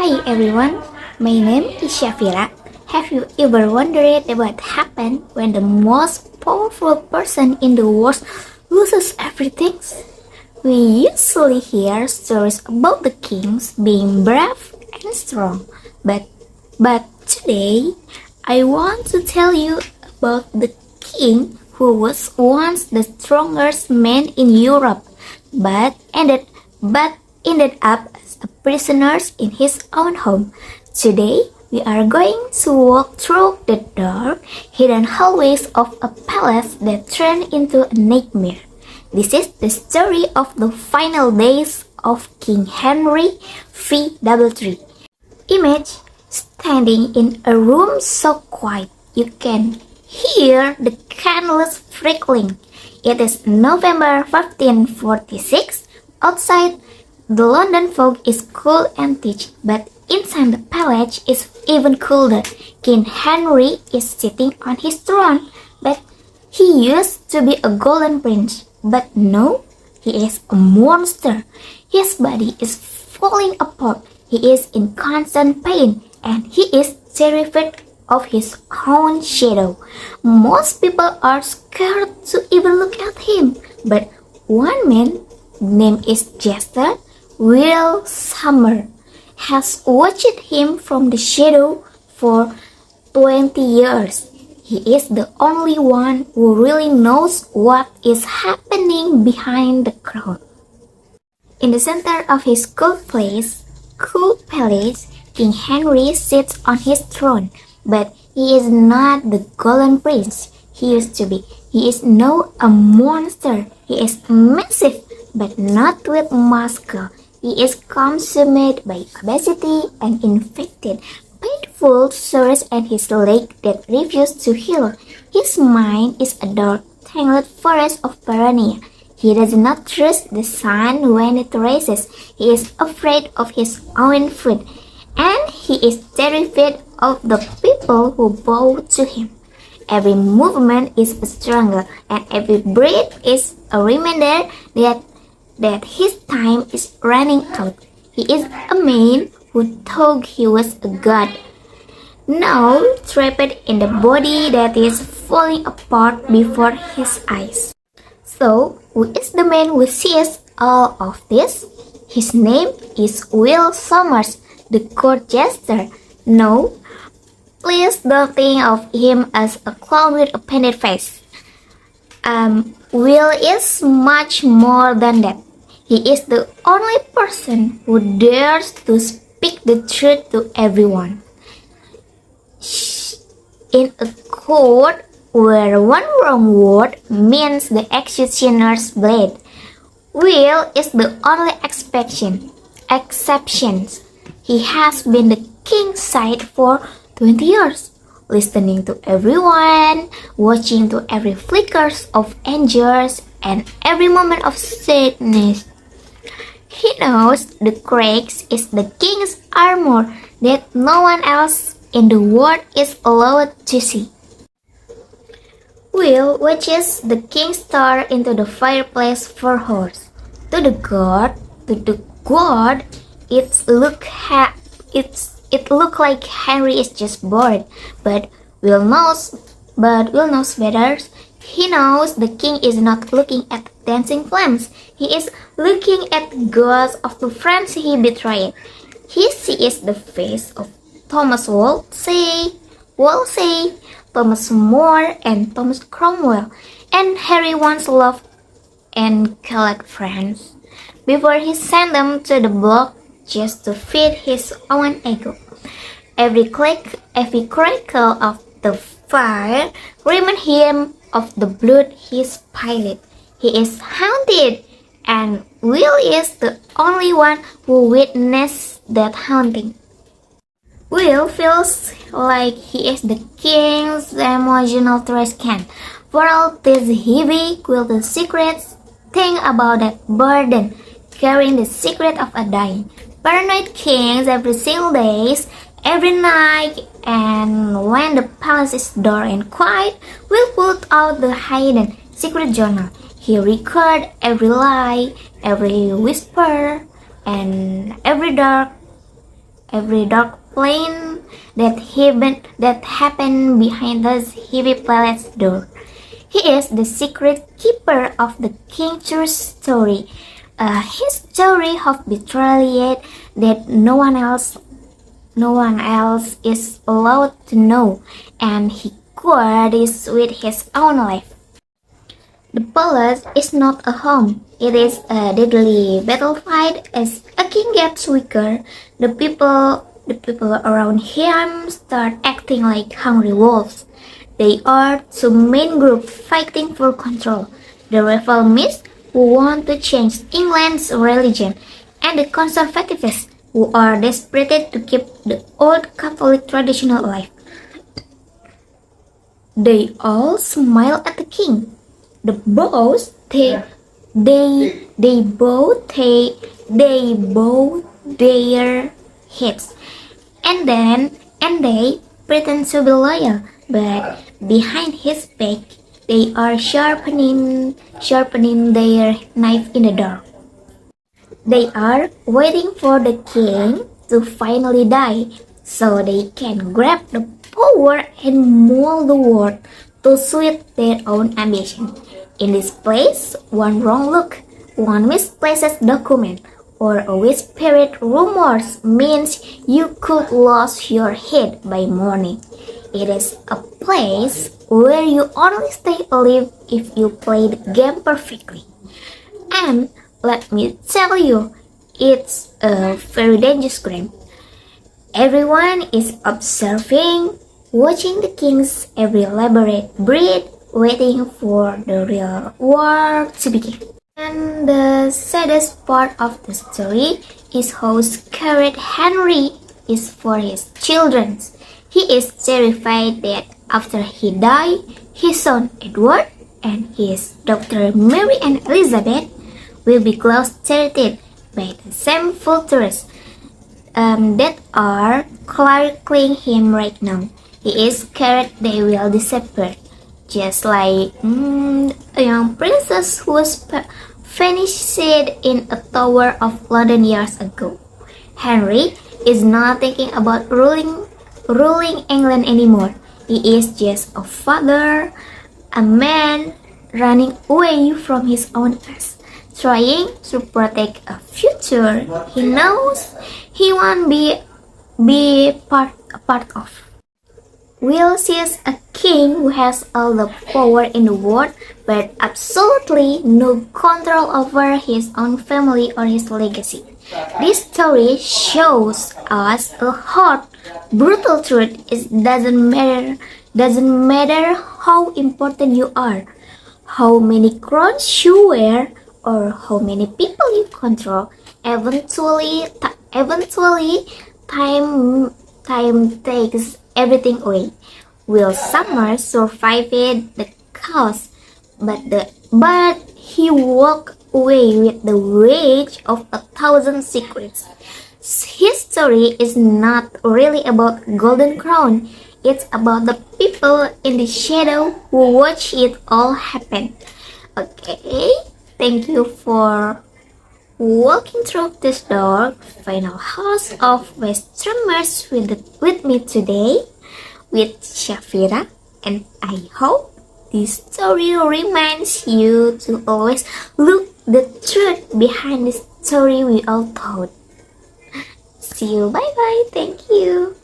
Hi everyone, my name is Syafira. Have you ever wondered what happens when the most powerful person in the world loses everything? We usually hear stories about the kings being brave and strong, but today I want to tell you about the king who was once the strongest man in Europe, but ended up as a prisoner in his own home. Today, we are going to walk through the dark, hidden hallways of a palace that turned into a nightmare. This is the story of the final days of King Henry III. Image standing in a room so quiet you can hear the candles flickering. It is November 1546. Outside, the London fog is cool and thick, but inside the palace is even colder. King Henry is sitting on his throne, but he used to be a golden prince. But no, he is a monster. His body is falling apart. He is in constant pain, and he is terrified of his own shadow. Most people are scared to even look at him, but one man, name is Jester, Will Summer, has watched him from the shadow for 20 years. He is the only one who really knows what is happening behind the crowd. In the center of his cool palace, King Henry sits on his throne, but he is not the golden prince he used to be. He is now a monster. He is massive, but not with muscle. He is consumed by obesity and infected painful sores and his leg that refuse to heal. His mind is a dark, tangled forest of paranoia. He does not trust the sun when it rises. He is afraid of his own food, and he is terrified of the people who bow to him. Every movement is a struggle, and every breath is a reminder that his time is running out. He is a man who thought he was a god, now trapped in the body that is falling apart before his eyes. So, who is the man who sees all of this? His name is Will Somers, the court jester. No, please don't think of him as a clown with a painted face. Will is much more than that. He is the only person who dares to speak the truth to everyone. In a court where one wrong word means the executioner's blade, Will is the only exception. He has been the king's side for 20 years, listening to everyone, watching to every flicker of anger and every moment of sadness. He knows the cracks is the king's armor that no one else in the world is allowed to see. Will watches the king stare into the fireplace for hours. To the god, it look like Henry is just bored. But Will knows better. He knows the king is not looking at dancing flames. He is looking at the ghosts of the friends he betrayed. He sees the face of Thomas Wolsey, Thomas More, and Thomas Cromwell, and Harry once loved and killed friends before he sent them to the block just to feed his own ego. Every crackle of the fire reminds him of the blood he spilled. He is haunted, and Will is the only one who witnessed that haunting. Will feels like he is the king's emotional trash can. For all this heavy, quilted secrets, think about that burden, carrying the secret of a dying. Paranoid kings every single day, every night, and when the palace is dark and quiet, Will pull out the hidden secret journal. He records every lie, every whisper, and every dark every dark plan that happened behind this heavy palace door. He is the secret keeper of the king's true story, a history of betrayal that no one else is allowed to know, and he guards it with his own life. The palace is not a home, it is a deadly battlefield. As a king gets weaker, the people around him start acting like hungry wolves. They are two main groups fighting for control. The reformists who want to change England's religion, and the conservatives who are desperate to keep the old Catholic tradition alive. They all smile at the king. The bows they bow their heads, and they pretend to be loyal, but behind his back they are sharpening their knife in the dark. They are waiting for the king to finally die so they can grab the power and mold the world to suit their own ambition. In this place, one wrong look, one misplaced document, or a whispered rumors means you could lose your head by morning. It is a place where you only stay alive if you play the game perfectly. And let me tell you, it's a very dangerous game. Everyone is observing, watching the king's every elaborate breed, waiting for the real war to begin. And the saddest part of the story is how scared Henry is for his children. He is terrified that after he dies, his son Edward and his daughter Mary and Elizabeth will be closeted by the same vultures that are clerking him right now. He is scared they will disappear, just like a young princess who was vanished in a tower of London years ago. Henry is not thinking about ruling England anymore. He is just a father, a man running away from his own past, trying to protect a future he knows he won't be a part of. Will sees a king who has all the power in the world but absolutely no control over his own family or his legacy. This story shows us a hard, brutal truth. It doesn't matter how important you are, how many crowns you wear, or how many people you control. Eventually, time takes everything away. Will Summer survive the chaos, but he walked away with the weight of 1,000 secrets. His story is not really about Golden Crown. It's about the people in the shadow who watch it all happen. Okay, thank you for walking through this dark final house of Westerners with me today, with Syafira, and I hope this story reminds you to always look the truth behind the story we all told. See you, bye bye, thank you.